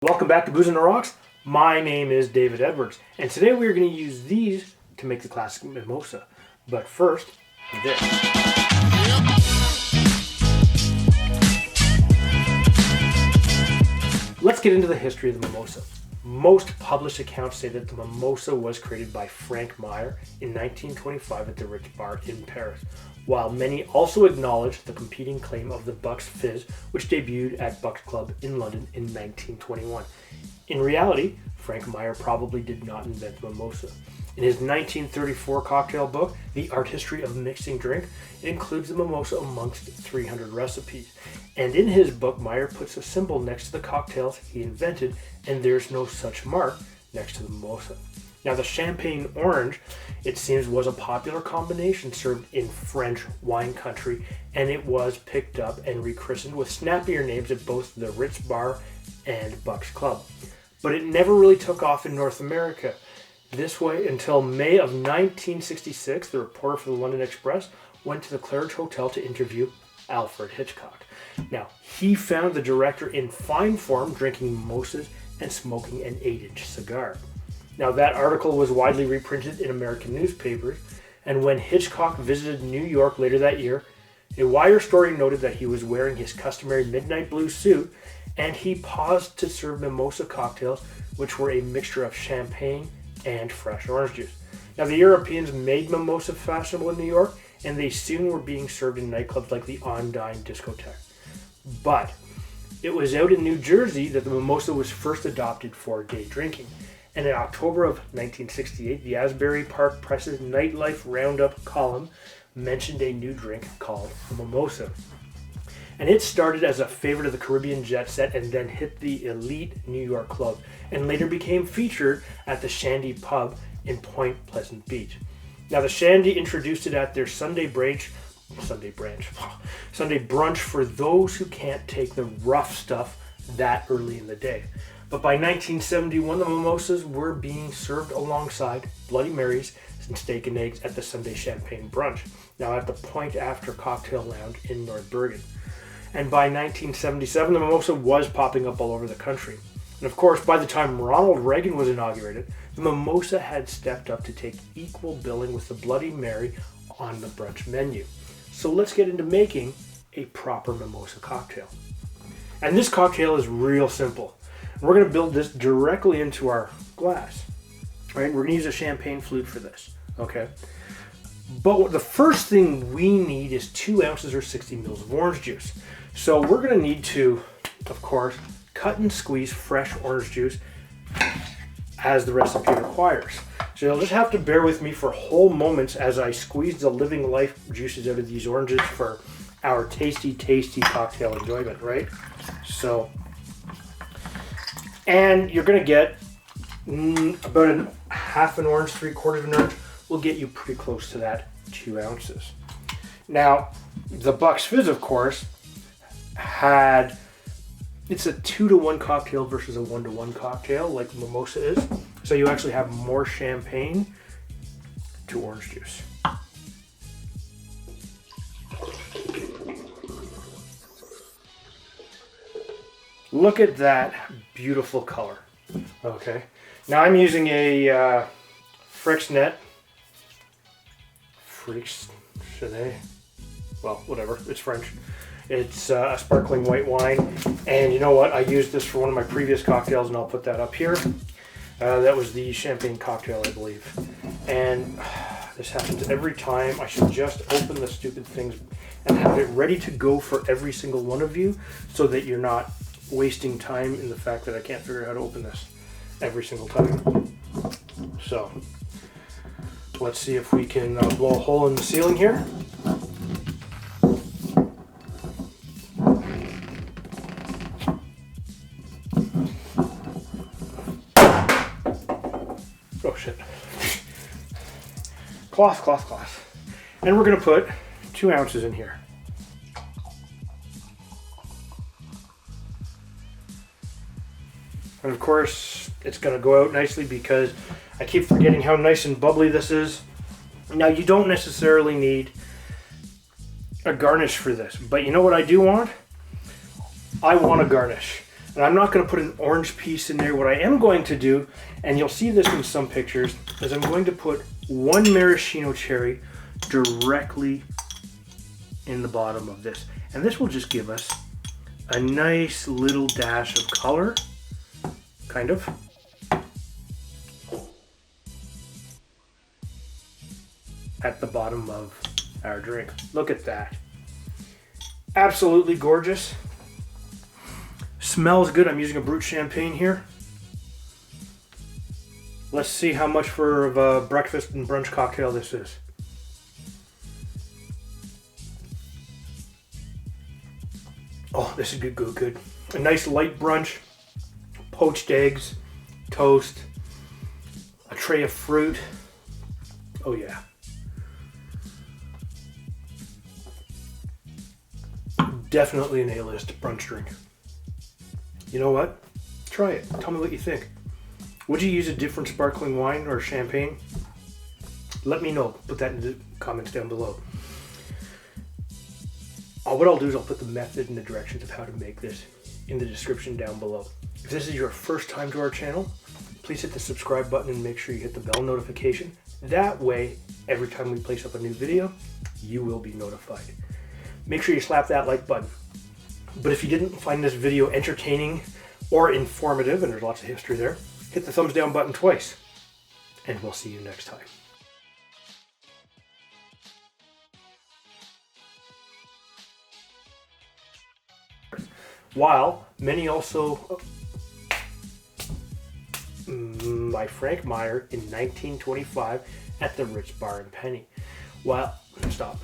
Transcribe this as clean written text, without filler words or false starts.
Welcome back to Booze on the Rocks. My name is David Edwards, and today we are going to use these to make the classic mimosa. But first, this. Let's get into the history of the mimosa. Most published accounts say that the mimosa was created by Frank Meyer in 1925 at the Ritz Bar in Paris, while many also acknowledge the competing claim of the Buck's Fizz, which debuted at Buck's Club in London in 1921. In reality, Frank Meyer probably did not invent the mimosa. In his 1934 cocktail book, The Art History of Mixing Drink, it includes the mimosa amongst 300 recipes. And in his book, Meyer puts a symbol next to the cocktails he invented, and there's no such mark next to the mimosa. Now, the champagne orange, it seems, was a popular combination served in French wine country, and it was picked up and rechristened with snappier names at both the Ritz Bar and Buck's Club. But it never really took off in North America this way until May of 1966. The reporter for the London Express went to the Claridge Hotel to interview Alfred Hitchcock. Now, he found the director in fine form drinking mimosas and smoking an 8-inch cigar. Now, that article was widely reprinted in American newspapers, and when Hitchcock visited New York later that year, a wire story noted that he was wearing his customary midnight blue suit, and he paused to serve mimosa cocktails, which were a mixture of champagne and fresh orange juice. Now, the Europeans made mimosa fashionable in New York, and they soon were being served in nightclubs like the Ondine discotheque. But it was out in New Jersey that the mimosa was first adopted for day drinking. And in October of 1968, the Asbury Park Press's Nightlife Roundup column mentioned a new drink called the mimosa. And it started as a favorite of the Caribbean jet set and then hit the elite New York club and later became featured at the Shandy Pub in Point Pleasant Beach. Now, the Shandy introduced it at their Sunday brunch for those who can't take the rough stuff that early in the day. But by 1971, the mimosas were being served alongside Bloody Marys and steak and eggs at the Sunday Champagne Brunch, now at the Point After Cocktail Lounge in North Bergen. And by 1977, the mimosa was popping up all over the country. And of course, by the time Ronald Reagan was inaugurated, the mimosa had stepped up to take equal billing with the Bloody Mary on the brunch menu. So let's get into making a proper mimosa cocktail. And this cocktail is real simple. We're going to build this directly into our glass. Right? We're going to use a champagne flute for this. Okay? But the first thing we need is 2 ounces or 60 mils of orange juice. So we're going to need to, of course, cut and squeeze fresh orange juice as the recipe requires. So you'll just have to bear with me for whole moments as I squeeze the living life juices out of these oranges for our tasty, tasty cocktail enjoyment, right? So, and you're going to get about half an orange, 3/4 of an orange will get you pretty close to that 2 ounces. Now, the Buck's Fizz, of course, it's a 2-to-1 cocktail versus a 1-to-1 cocktail like mimosa is. So you actually have more champagne to orange juice. Look at that beautiful color. Okay. Now I'm using a Freixenet. Well, whatever. It's French. It's a sparkling white wine. And you know what? I used this for one of my previous cocktails, and I'll put that up here. That was the champagne cocktail, I believe. And this happens every time. I should just open the stupid things and have it ready to go for every single one of you so that you're not wasting time in the fact that I can't figure out how to open this every single time. So let's see if we can blow a hole in the ceiling here. Oh shit. Cloth. And we're going to put 2 ounces in here. And of course, it's going to go out nicely because I keep forgetting how nice and bubbly this is. Now, you don't necessarily need a garnish for this, but you know what I do want? I want a garnish. And I'm not going to put an orange piece in there. What I am going to do, and you'll see this in some pictures, is I'm going to put one maraschino cherry directly in the bottom of this. And this will just give us a nice little dash of color, kind of. At the bottom of our drink. Look at that. Absolutely gorgeous. Smells good. I'm using a Brut champagne here. Let's see how much for a breakfast and brunch cocktail this is. Oh, this is good. A nice light brunch, poached eggs, toast, a tray of fruit. Oh yeah. Definitely an A-list brunch drink. You know what? Try it. Tell me what you think. Would you use a different sparkling wine or champagne? Let me know. Put that in the comments down below. What I'll do is I'll put the method and the directions of how to make this in the description down below. If this is your first time to our channel, please hit the subscribe button and make sure you hit the bell notification. That way, every time we place up a new video, you will be notified. Make sure you slap that like button. But if you didn't find this video entertaining or informative, and there's lots of history there, hit the thumbs down button twice. And we'll see you next time. While many also by Frank Meyer in 1925 at the Ritz Bar and Penny. Stop.